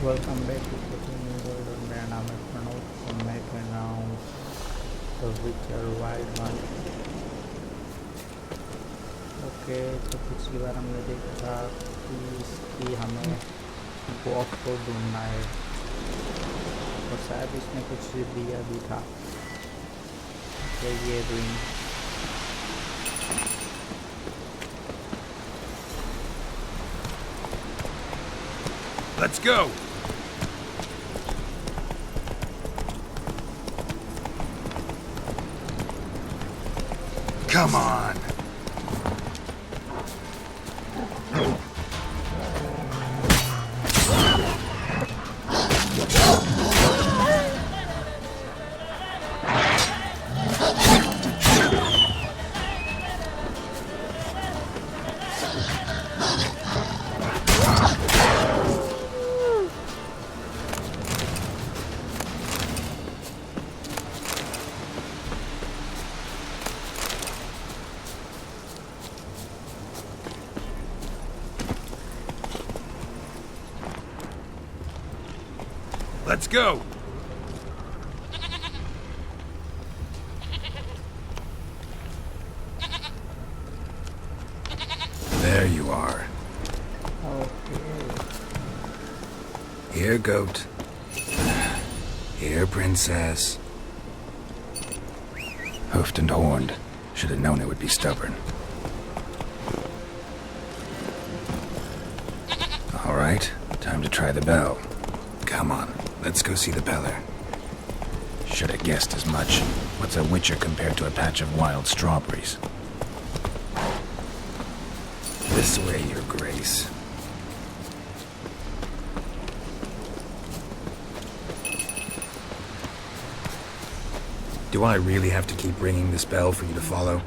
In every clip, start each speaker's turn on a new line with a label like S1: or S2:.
S1: Welcome back to cooking world और मेरा नाम है प्रणव और मैं कर रहा हूँ द विचर वाइल्ड वन। ओके, तो पिछली बार हमने देखा था कि इसकी हमें बॉस को ढूंढना है और शायद इसने कुछ दिया भी था। तो ये ring
S2: Let's go! Come on! Let's go! There you are.
S1: Okay.
S2: Here, goat. Here, princess. Hoofed and horned. Should have known it would be stubborn. All right, time to try the bell. Come on, let's go see the Beller. Should have guessed as much. What's a witcher compared to a patch of wild strawberries? This way, your grace. Do I really have to keep ringing this bell for you to follow?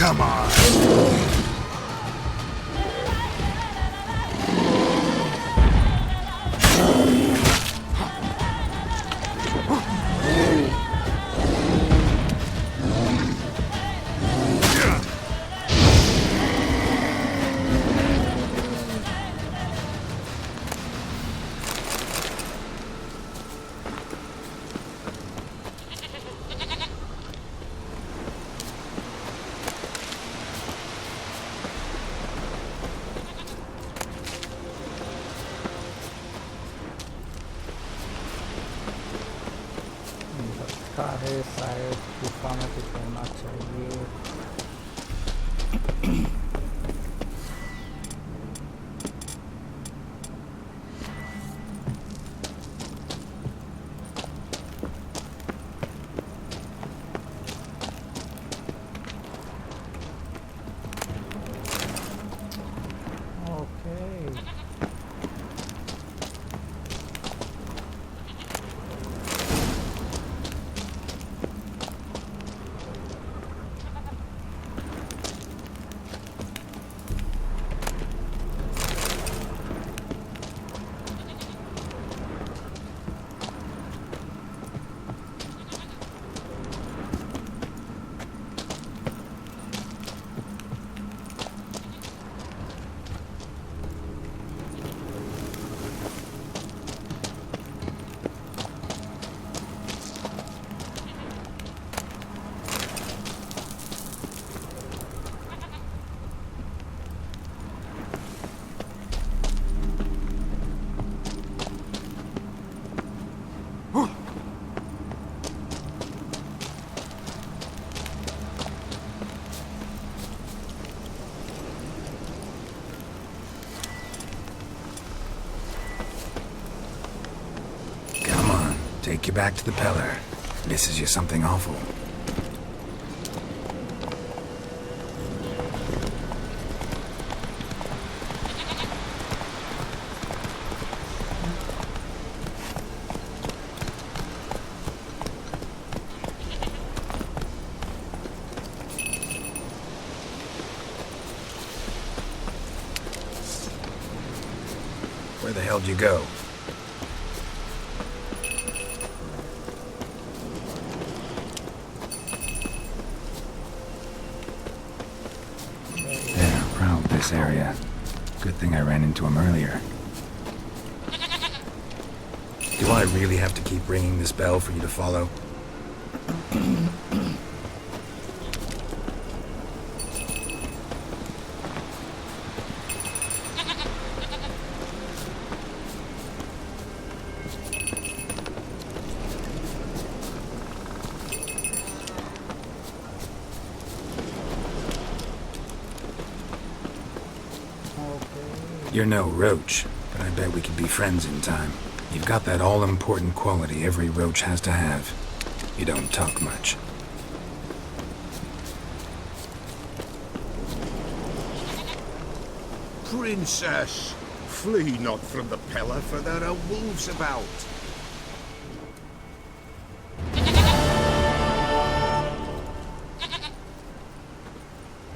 S2: Come on!
S1: लगता है शायद गुफा में कुछ होना चाहिए। Okay,
S2: Take you back to the Peller. Misses you something awful. Where the hell'd you go? They're proud this area. Good thing I ran into him earlier. Do I really have to keep ringing this bell for you to follow? You're no roach, but I bet we could be friends in time. You've got that all-important quality every roach has to have. You don't talk much.
S3: Princess, flee not from the pillar, for there are wolves about.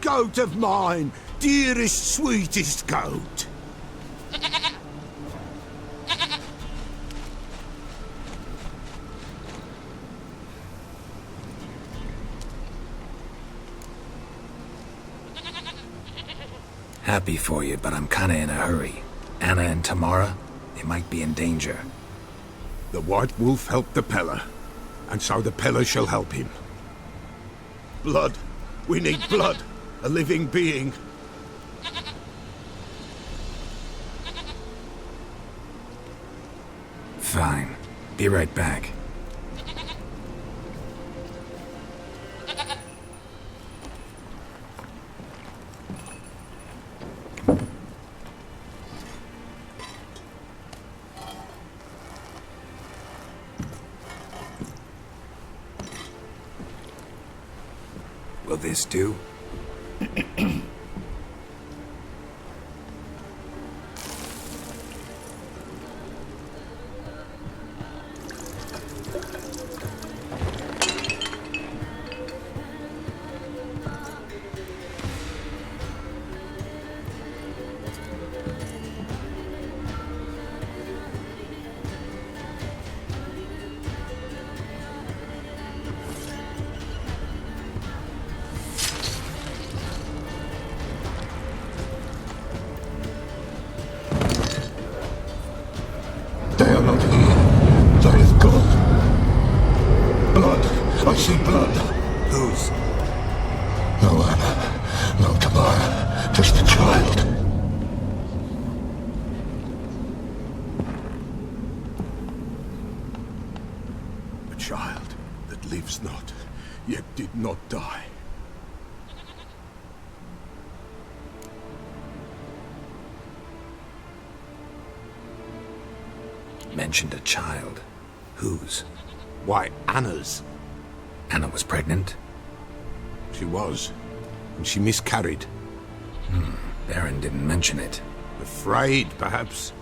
S3: Goat of mine, dearest, sweetest goat.
S2: Happy for you, but I'm kinda in a hurry. Anna and Tamara, they might be in danger.
S3: The White Wolf helped the Peller, and so the Peller shall help him. Blood. We need blood. A living being.
S2: Fine. Be right back. Will this do?
S3: They are not here. There is blood. Blood. I see blood.
S2: Whose?
S3: No Anna. No Tamara. Just a child. A child that lives not, yet did not die.
S2: Mentioned a child. Whose?
S3: Why, Anna's.
S2: Anna was pregnant?
S3: She was, and she miscarried.
S2: Baron didn't mention it.
S3: Afraid, perhaps,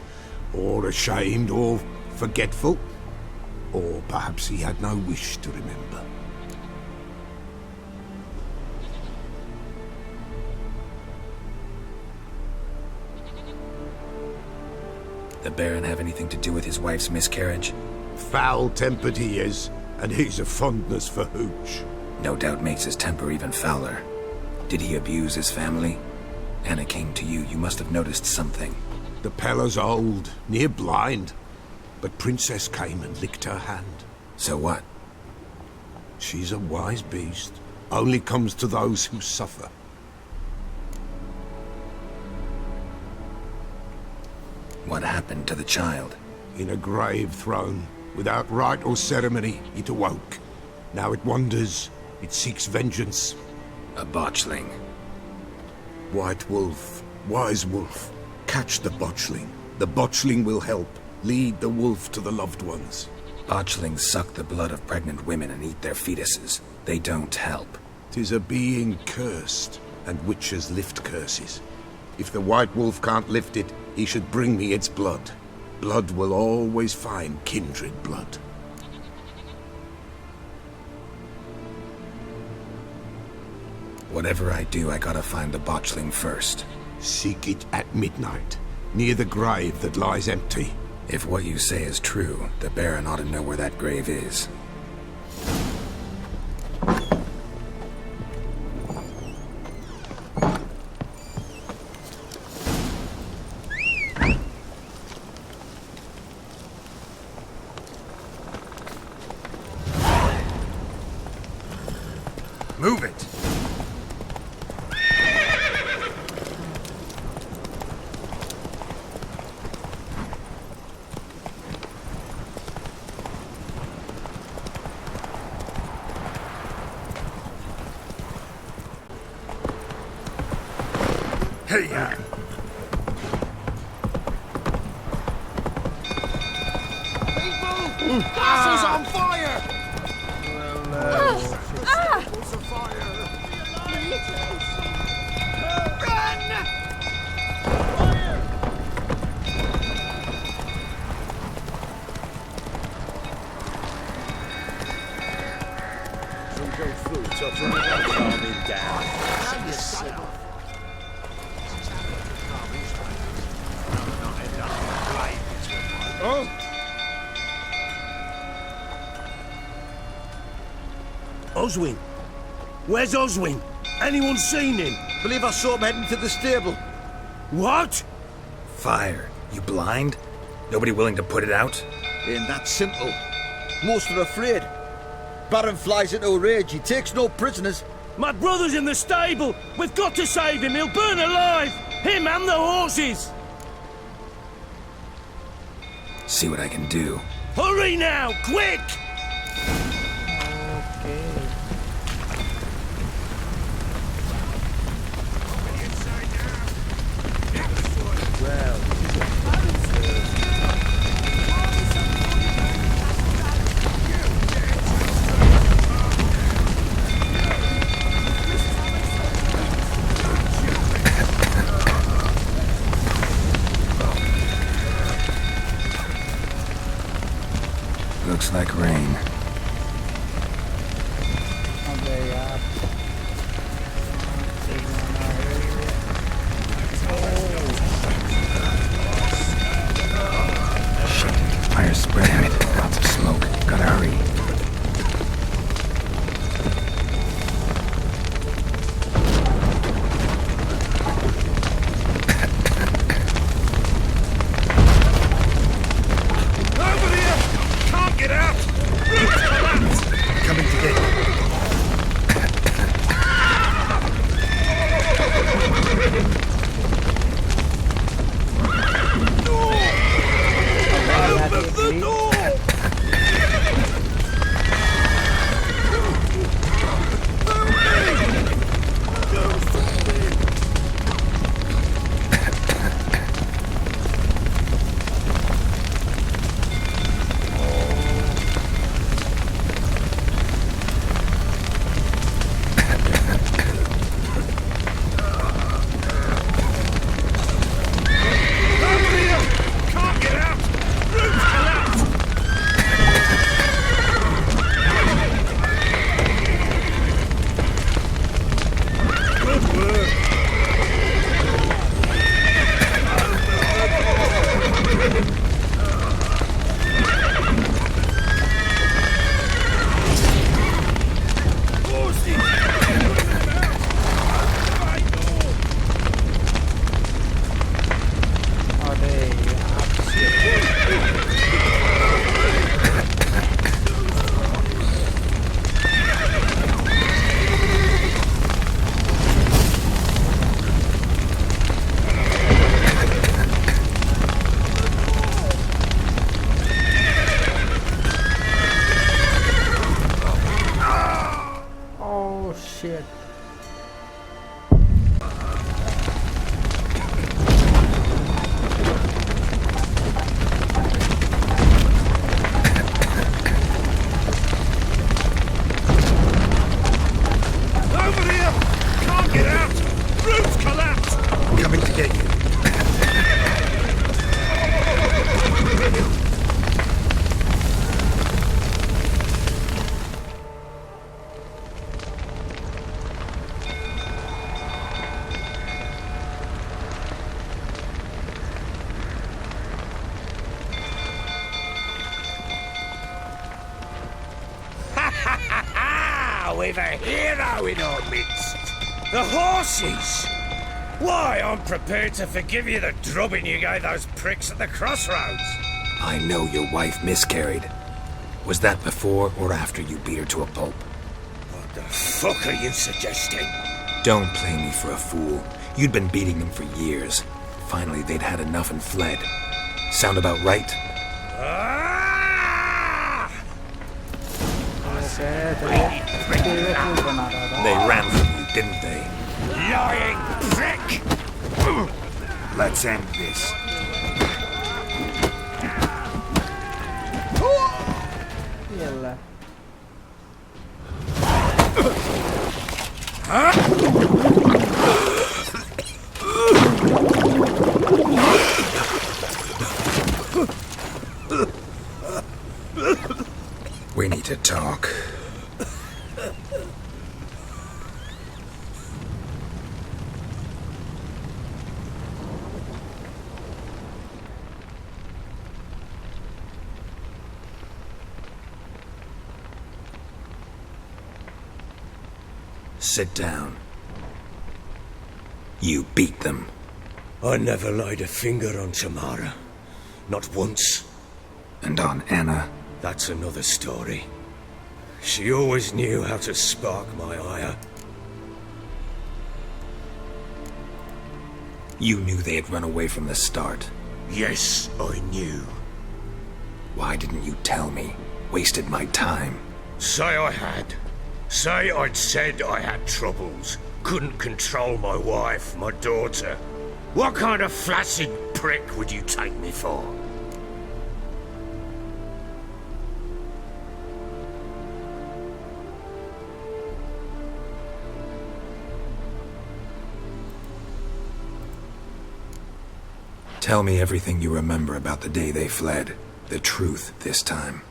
S3: or ashamed, or forgetful. Or perhaps he had no wish to remember.
S2: The Baron have anything to do with his wife's miscarriage?
S3: Foul-tempered he is, and he's a fondness for hooch.
S2: No doubt makes his temper even fouler. Did he abuse his family? Anna came to you. You must have noticed something.
S3: The Peller's old, near blind, but Princess came and licked her hand.
S2: So what?
S3: She's a wise beast, only comes to those who suffer.
S2: What happened to the child?
S3: In a grave thrown, without rite or ceremony, it awoke. Now it wanders, it seeks vengeance.
S2: A botchling.
S3: White Wolf, Wise Wolf, catch the botchling. The botchling will help, lead the wolf to the loved ones.
S2: Botchlings suck the blood of pregnant women and eat their fetuses. They don't help.
S3: 'Tis a being cursed, and witches lift curses. If the White Wolf can't lift it, he should bring me its blood. Blood will always find kindred blood.
S2: Whatever I do, I gotta find the botchling first.
S3: Seek it at midnight. near the grave that lies empty.
S2: If what you say is true, the Baron ought to know where that grave is. Move it! Hey,
S3: Castle's on fire!
S4: It's a fire! Some go through, tough calming down. Calm yourself. Oh?
S5: Oswin? Where's Oswin? Anyone seen him?
S4: Believe I saw him heading to the stable.
S5: What?
S2: Fire. You blind? Nobody willing to put it out?
S4: Ain't that simple. Most are afraid. Baron flies into a rage. He takes no prisoners.
S5: My brother's in the stable. We've got to save him. He'll burn alive. Him and the horses.
S2: See what I can do.
S5: Hurry now, quick!
S2: Looks like rain.
S1: अबे यार
S2: Shit. Fire spreading. Lots of smoke. Gotta hurry. Coming to get you.
S5: we've a hero in our midst. The horses! Why, I'm prepared to forgive you the drubbing you gave those pricks at the crossroads.
S2: I know your wife miscarried. Was that before or after you beat her to a pulp?
S5: What the fuck are you suggesting?
S2: Don't play me for a fool. You'd been beating them for years. Finally, they'd had enough and fled. Sound about right?
S5: Ah!
S1: Oke, tadi dia bana रहा था.
S2: They ran from you, didn't they?
S5: Lying prick!
S2: Let's end this.
S1: Iyalah.
S2: We need to talk. Sit down. You beat them.
S5: I never laid a finger on Tamara. Not once.
S2: And on Anna?
S5: That's another story. She always knew how to spark my ire.
S2: You knew they had run away from the start.
S5: Yes, I knew.
S2: Why didn't you tell me? Wasted my time.
S5: Say I had. Say I'd said I had troubles. Couldn't control my wife, my daughter. What kind of flaccid prick would you take me for?
S2: Tell me everything you remember about the day they fled. The truth this time.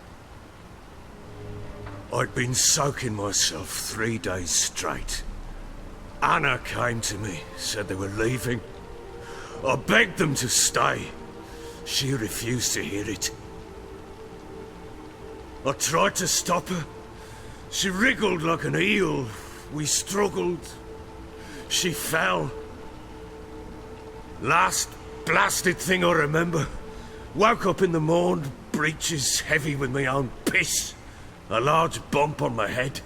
S5: I'd been soaking myself 3 days straight. Anna came to me, said they were leaving. I begged them to stay. She refused to hear it. I tried to stop her. She wriggled like an eel. We struggled. She fell. Last blasted thing I remember. Woke up in the morn, breeches heavy with my own piss. A large bump on my head.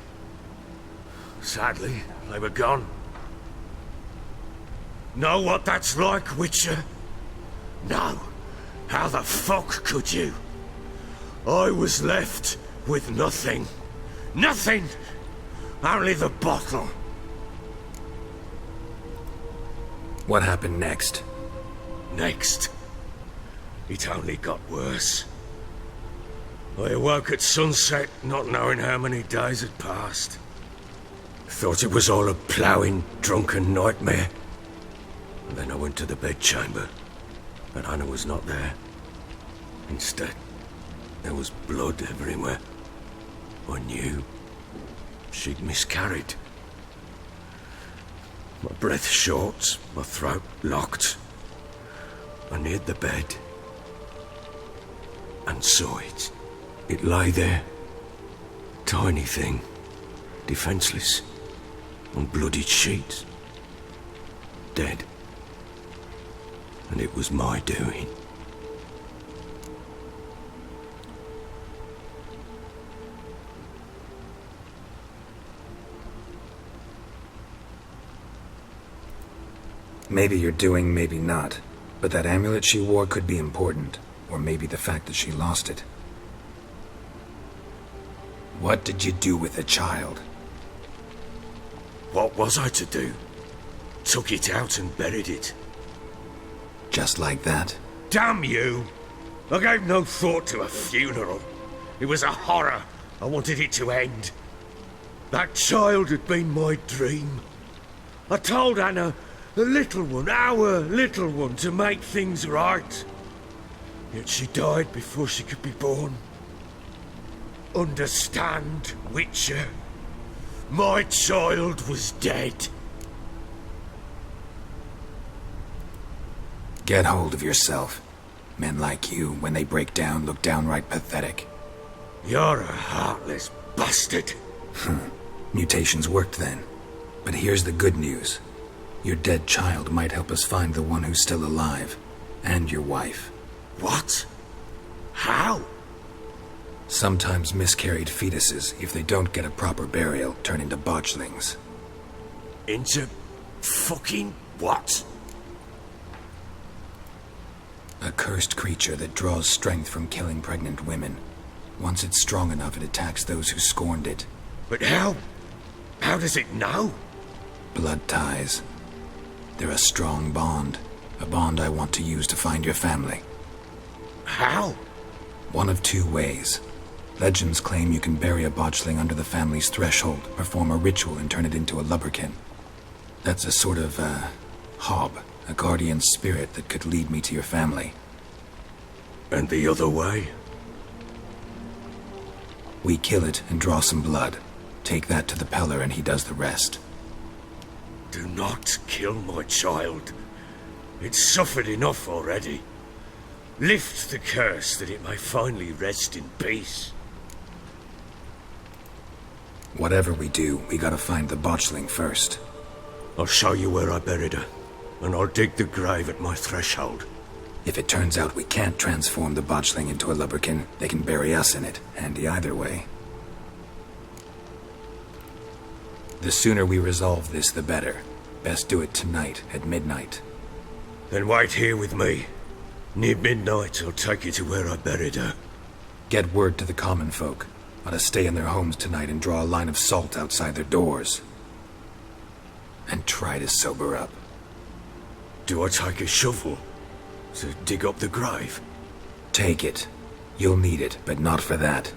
S5: Sadly, they were gone. Know what that's like, Witcher? No. How the fuck could you? I was left with nothing. Nothing! Only the bottle.
S2: What happened next?
S5: Next. It only got worse. I awoke at sunset, not knowing how many days had passed. Thought it was all a ploughing, drunken nightmare. And then I went to the bedchamber, but Anna was not there. Instead, there was blood everywhere. I knew she'd miscarried. My breath short, my throat locked. I neared the bed and saw it. It lay there, tiny thing, defenseless, on bloodied sheets, dead. And it was my doing.
S2: Maybe you're doing, maybe not. But that amulet she wore could be important. Or maybe the fact that she lost it. What did you do with the child?
S5: What was I to do? Took it out and buried it.
S2: Just like that?
S5: Damn you! I gave no thought to a funeral. It was a horror. I wanted it to end. That child had been my dream. I told Anna, the little one, our little one, to make things right. Yet she died before she could be born. Understand, Witcher? My child was dead.
S2: Get hold of yourself. Men like you, when they break down, look downright pathetic.
S5: You're a heartless bastard.
S2: Mutations worked then. But here's the good news. Your dead child might help us find the one who's still alive. And your wife.
S5: What? How?
S2: Sometimes miscarried fetuses, if they don't get a proper burial, turn into botchlings.
S5: Into fucking what?
S2: A cursed creature that draws strength from killing pregnant women. Once it's strong enough, it attacks those who scorned it.
S5: But how? How does it know?
S2: Blood ties. They're a strong bond. A bond I want to use to find your family.
S5: How?
S2: One of two ways. Legends claim you can bury a botchling under the family's threshold, perform a ritual and turn it into a lubberkin. That's a sort of, hob, a guardian spirit that could lead me to your family.
S5: And the other way?
S2: We kill it and draw some blood. Take that to the Peller and he does the rest.
S5: Do not kill my child. It's suffered enough already. Lift the curse that it may finally rest in peace.
S2: Whatever we do, we gotta find the botchling first.
S5: I'll show you where I buried her, and I'll dig the grave at my threshold.
S2: If it turns out we can't transform the botchling into a lubberkin, they can bury us in it. Handy either way. The sooner we resolve this, the better. Best do it tonight, at midnight.
S5: Then wait here with me. Near midnight, I'll take you to where I buried her.
S2: Get word to the common folk. Ought to stay in their homes tonight and draw a line of salt outside their doors. And try to sober up.
S5: Do I take a shovel to dig up the grave?
S2: Take it. You'll need it, but not for that.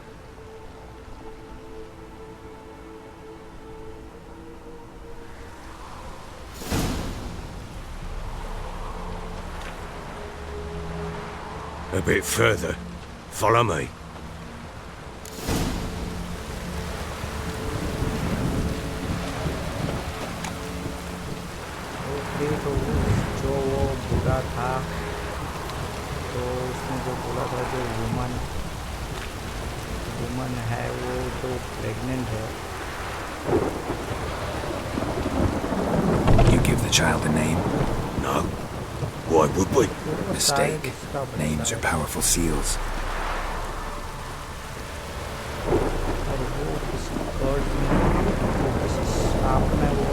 S5: A bit further. Follow me.
S1: Okay तो जो वो बुरा था तो उसने जो बोला था जो वुमन है वो जो प्रेग्नेंट है.
S2: You give the child a name?
S5: No. Why would we?
S2: Mistake. Names are powerful seals.
S1: और वो किसी बर्ड में वो किसी सांप में वो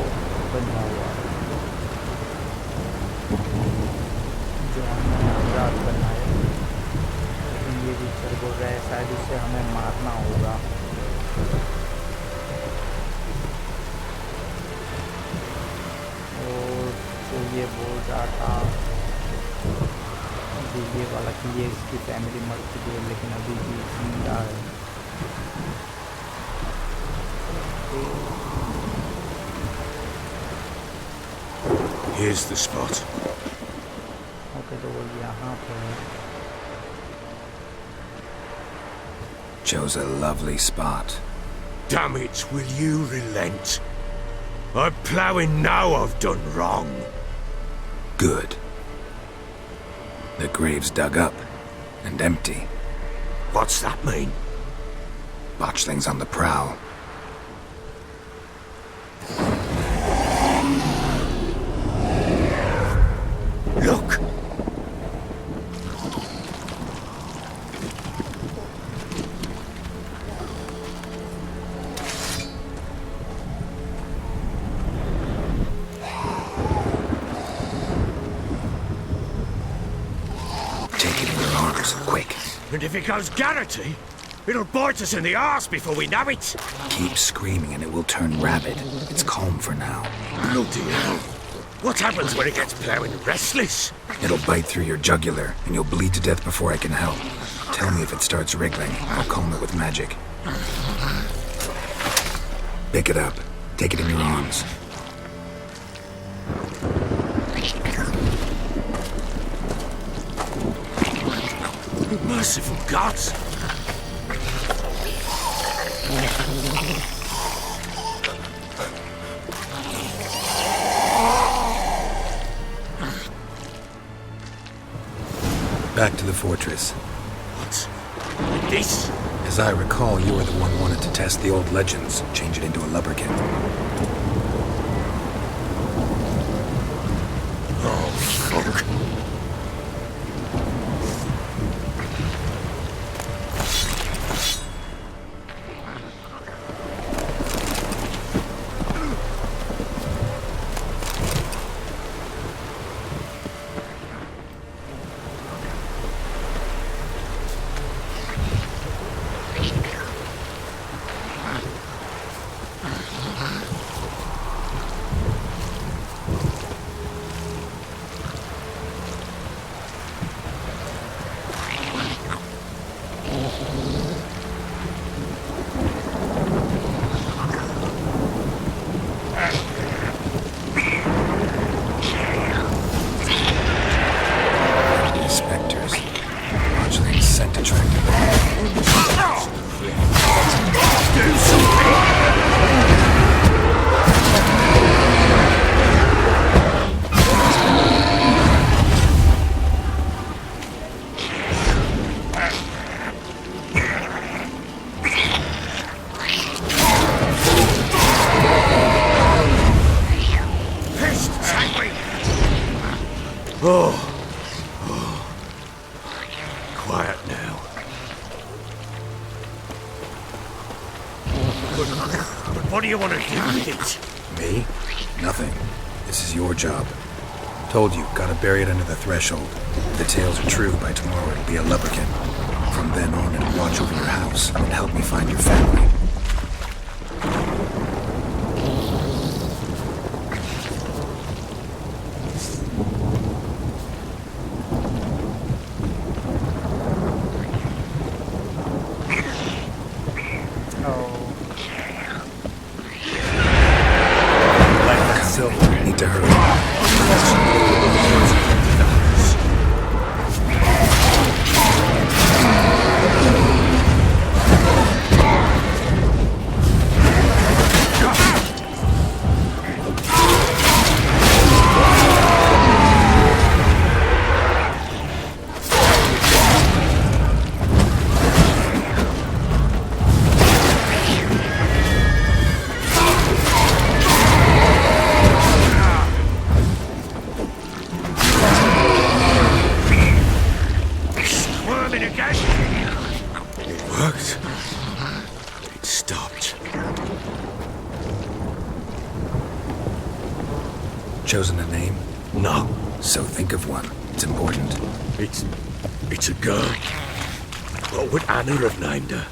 S1: बना हुआ है जो हमने रात बनाया. लेकिन ये टीचर बोल रहा है शायद उसे हमें मारना होगा. और जो ये बोल रहा था ये वाला कि ये इसकी फैमिली मर चुकी है लेकिन अभी भी जिंदा है.
S5: Here's the spot.
S1: ओके तो वो यहाँ पे है.
S2: Chose a lovely spot.
S5: Damn it, will you relent? I'm ploughing now I've done wrong.
S2: Good. The grave's dug up and empty.
S5: What's that mean?
S2: Botchling's on the prowl.
S5: Look!
S2: Take it in your arms, quick.
S5: And if it goes Garrity, it'll bite us in the arse before we know it.
S2: Keep screaming and it will turn rabid. It's calm for now.
S5: Bloody hell. What happens when it gets ploughing restless?
S2: It'll bite through your jugular, and you'll bleed to death before I can help. Tell me if it starts wriggling. I'll calm it with magic. Pick it up. Take it in your arms.
S5: Merciful gods!
S2: Back to the fortress.
S5: What? This?
S2: As As I recall, you were the one wanted to test the old legends, change it into a lubberkin.
S5: Oh, fuck. Quiet now. But what do you want to do with it?
S2: Me? Nothing. This is your job. Told you, gotta bury it under the threshold. If the tales are true, by tomorrow it'll be a lubberkin. From then on, it'll watch over your house and help me find your family. Need to hurry. Chosen a name?
S5: No.
S2: So think of one. It's important.
S5: It's a girl. What would Anna have named her?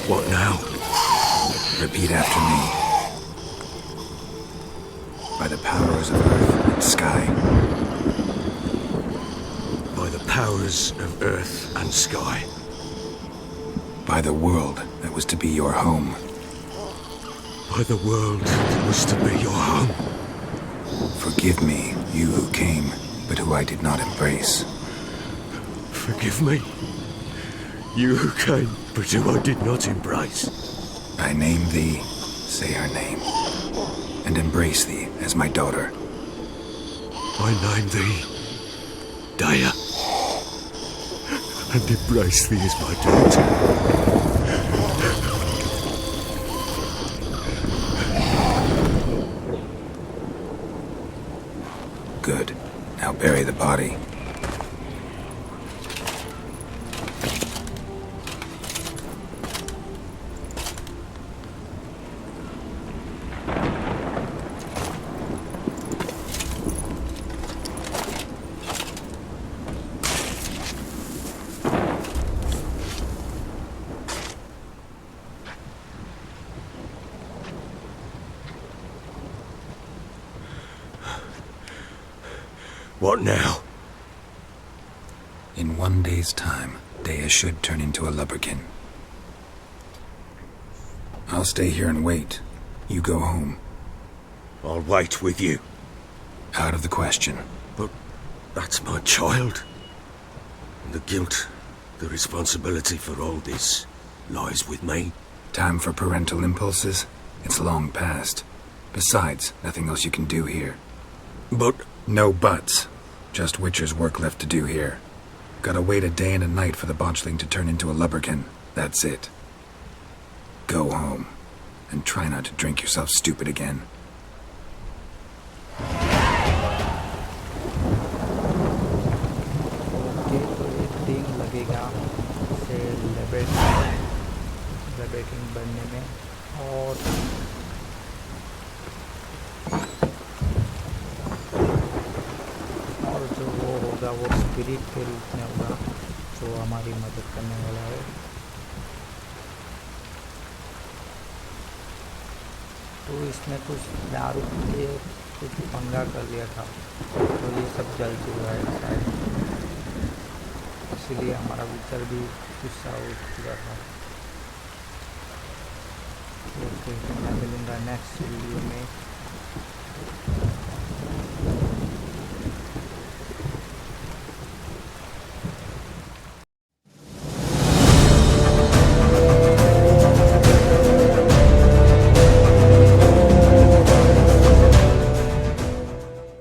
S5: What now?
S2: Repeat after me. By the powers of earth and sky.
S5: By the powers of earth and sky.
S2: By the world that was to be your home.
S5: By the world that was to be your home.
S2: Forgive me, you who came, but who I did not embrace.
S5: Forgive me. You who came, but who I did not embrace.
S2: I name thee, say her name, and embrace thee as my daughter.
S5: I name thee, Daya, and embrace thee as my daughter.
S2: Good. Now bury the body.
S5: What now?
S2: In 1 day's time, Daya should turn into a lubberkin. I'll stay here and wait. You go home.
S5: I'll wait with you.
S2: Out of the question.
S5: But That's my child. The guilt, the responsibility for all this lies with me.
S2: Time for parental impulses? It's long past. Besides, nothing else you can do here.
S5: But
S2: No buts. Just Witcher's work left to do here. Gotta wait a day and a night for the botchling to turn into a lubberkin. That's it. Go home. And try not to drink yourself stupid again.
S1: Okay, तो 1 दिन लगेगा इसे लेबरेटिंग बनने में। और जो वो होगा वो स्पिरिट के रूप में होगा जो हमारी मदद करने वाला है। तो इसमें कुछ दारू के कुछ पंगा कर लिया था, तो ये सब जल चुका है शायद, इसीलिए हमारा विचार भी गुस्सा हो चुका था। ओके, मैं मिलूँगा नेक्स्ट वीडियो में।